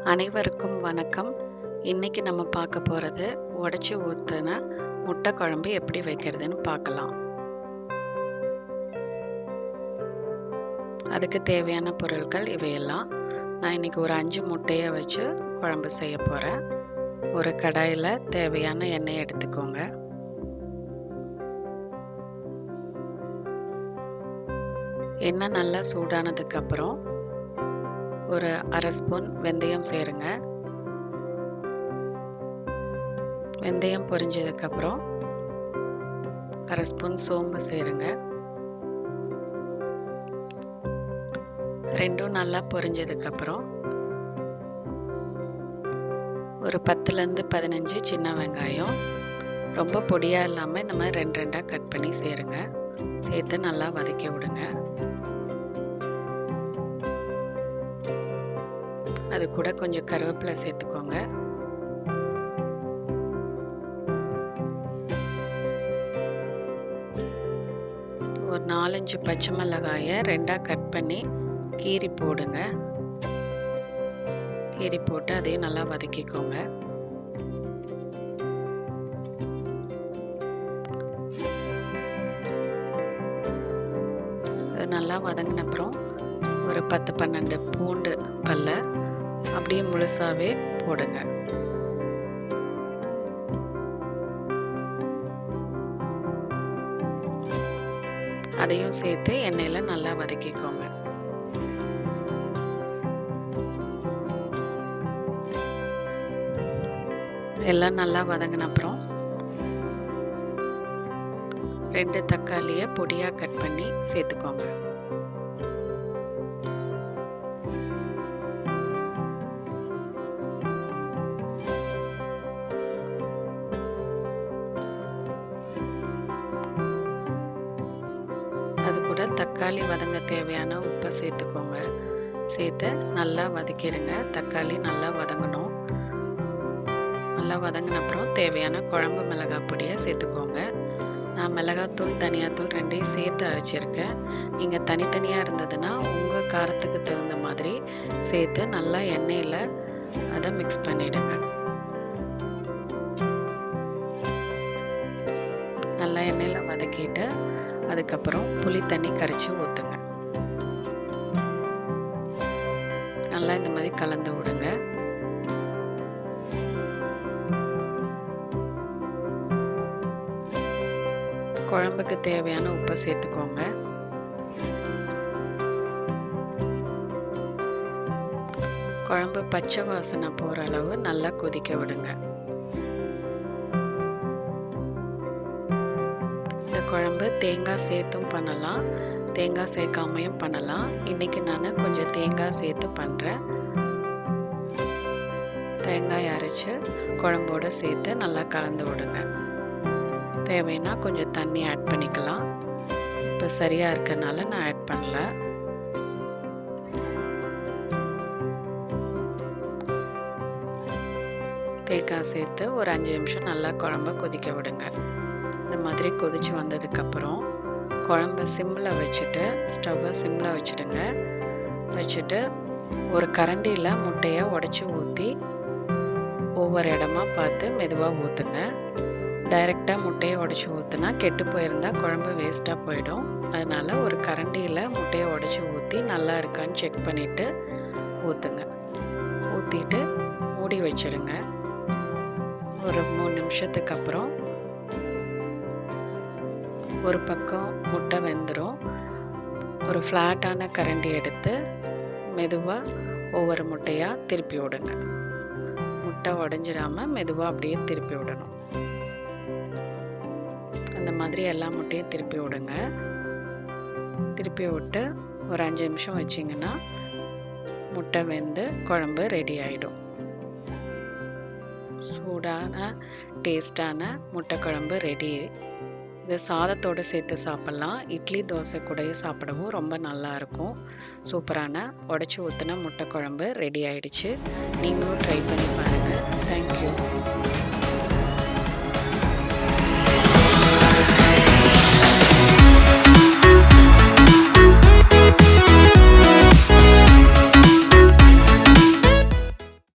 அனைவருக்கும் வணக்கம். இன்றைக்கி நம்ம பார்க்க போகிறது உடச்சி ஊற்றின முட்டை குழம்பு எப்படி வைக்கிறதுன்னு பார்க்கலாம். அதுக்கு தேவையான பொருட்கள் இவையெல்லாம். நான் இன்றைக்கி ஒரு 5 முட்டையை வச்சு குழம்பு செய்ய போகிறேன். ஒரு கடாயில் தேவையான எண்ணெய் எடுத்துக்கோங்க. எண்ணெய் நல்லா சூடானதுக்கப்புறம் ஒரு அரை ஸ்பூன் வெந்தயம் சேருங்க. வெந்தயம் பொரிஞ்சதுக்கப்புறம் அரை ஸ்பூன் சோம்பு சேருங்க. ரெண்டும் நல்லா பொரிஞ்சதுக்கப்புறம் ஒரு 10லேருந்து 15 சின்ன வெங்காயம் ரொம்ப பொடியாக இல்லாமல் இந்த மாதிரி 2 கட் பண்ணி சேருங்க. சேர்த்து நல்லா வதக்கி விடுங்க. அது கூட கொஞ்சம் கருவேப்பிலை சேர்த்துக்கோங்க. ஒரு 4-5 பச்சை மிளகாயை 2 கட் பண்ணி கீரி போடுங்க. கீரி போட்டு அதையும் நல்லா வதக்கிக்கோங்க. அது நல்லா வதங்கின அப்புறம் ஒரு 10-12 பூண்டு பல்ல அப்படியே முழுசாவே போடுங்க. அதையும் சேர்த்து எண்ணெயில் நல்லா வதக்கிக்கோங்க. எல்லாம் நல்லா வதங்கின அப்புறம் 2 தக்காளியை பொடியாக கட் பண்ணி சேர்த்துக்கோங்க. அது கூட தக்காளி வதங்க தேவையான உப்பை சேர்த்துக்கோங்க. சேர்த்து நல்லா வதக்கிடுங்க. தக்காளி நல்லா வதங்கணும். நல்லா வதங்கின அப்புறம் தேவையான குழம்பு மிளகாய் பொடியை சேர்த்துக்கோங்க. நான் மிளகாத்தூள் தனியாத்தூள் 2ஐயும் சேர்த்து அரைச்சிருக்கேன். நீங்கள் தனித்தனியாக இருந்ததுன்னா உங்கள் காரத்துக்கு தகுந்த மாதிரி சேர்த்து நல்லா எண்ணெயில் அதை மிக்ஸ் பண்ணிவிடுங்க. நல்லா எண்ணெயில் வதக்கிட்டு அதுக்கப்புறம் புளி தண்ணி கரைச்சி ஊற்றுங்க. நல்லா இந்த மாதிரி கலந்து விடுங்க. குழம்புக்கு தேவையான உப்பை சேர்த்துக்கோங்க. குழம்பு பச்சை வாசனை போகிற அளவு நல்லா கொதிக்க விடுங்க. குழம்பு தேங்காய் சேர்த்தும் பண்ணலாம், தேங்காய் சேர்க்காமையும் பண்ணலாம். இன்றைக்கி நான் கொஞ்சம் தேங்காய் சேர்த்து பண்ணுறேன். தேங்காய் அரைச்சி குழம்போடு சேர்த்து நல்லா கலந்து விடுங்க. தேவைன்னா கொஞ்சம் தண்ணி ஆட் பண்ணிக்கலாம். இப்போ சரியாக இருக்கனால நான் ஆட் பண்ணல. தேங்காய் சேர்த்து ஒரு 5 நிமிஷம் நல்லா குழம்ப கொதிக்க விடுங்க. இந்த மாதிரி கொதித்து வந்ததுக்கப்புறம் குழம்ப சிம்மில் வச்சுட்டு ஸ்டவ்வை சிம்மில் வச்சுடுங்க. வச்சுட்டு ஒரு கரண்டியில் முட்டையை உடச்சி ஊற்றி ஒவ்வொரு இடமா பார்த்து மெதுவாக ஊற்றுங்க. டைரெக்டாக முட்டையை உடச்சி ஊற்றுனா கெட்டு போயிருந்தால் குழம்பு வேஸ்ட்டாக போயிடும். அதனால் ஒரு கரண்டியில் முட்டையை உடச்சி ஊற்றி நல்லா இருக்கான்னு செக் பண்ணிவிட்டு ஊற்றுங்க. ஊற்றிட்டு மூடி வச்சிடுங்க. ஒரு 3 நிமிஷத்துக்கு அப்புறம் ஒரு பக்கம் முட்டை வெந்துடும். ஒரு ஃப்ளாட்டான கரண்டி எடுத்து மெதுவாக ஒவ்வொரு முட்டையாக திருப்பி விடுங்க. முட்டை உடஞ்சிடாமல் மெதுவாக அப்படியே திருப்பி விடணும். அந்த மாதிரி எல்லா முட்டையும் திருப்பி விடுங்க. திருப்பி விட்டு ஒரு 5 நிமிஷம் வச்சிங்கன்னா முட்டை வெந்து குழம்பு ரெடி ஆகிடும். சூடான டேஸ்டான முட்டை குழம்பு ரெடி. இது சாதத்தோடு சேர்த்து சாப்பிட்லாம். இட்லி தோசை கூடயும் சாப்பிடவும் ரொம்ப நல்லாயிருக்கும். சூப்பரான உடச்சி ஊற்றின முட்டை குழம்பு ரெடி ஆகிடுச்சு. நீங்களும் ட்ரை பண்ணி பாருங்கள். தேங்க்யூ.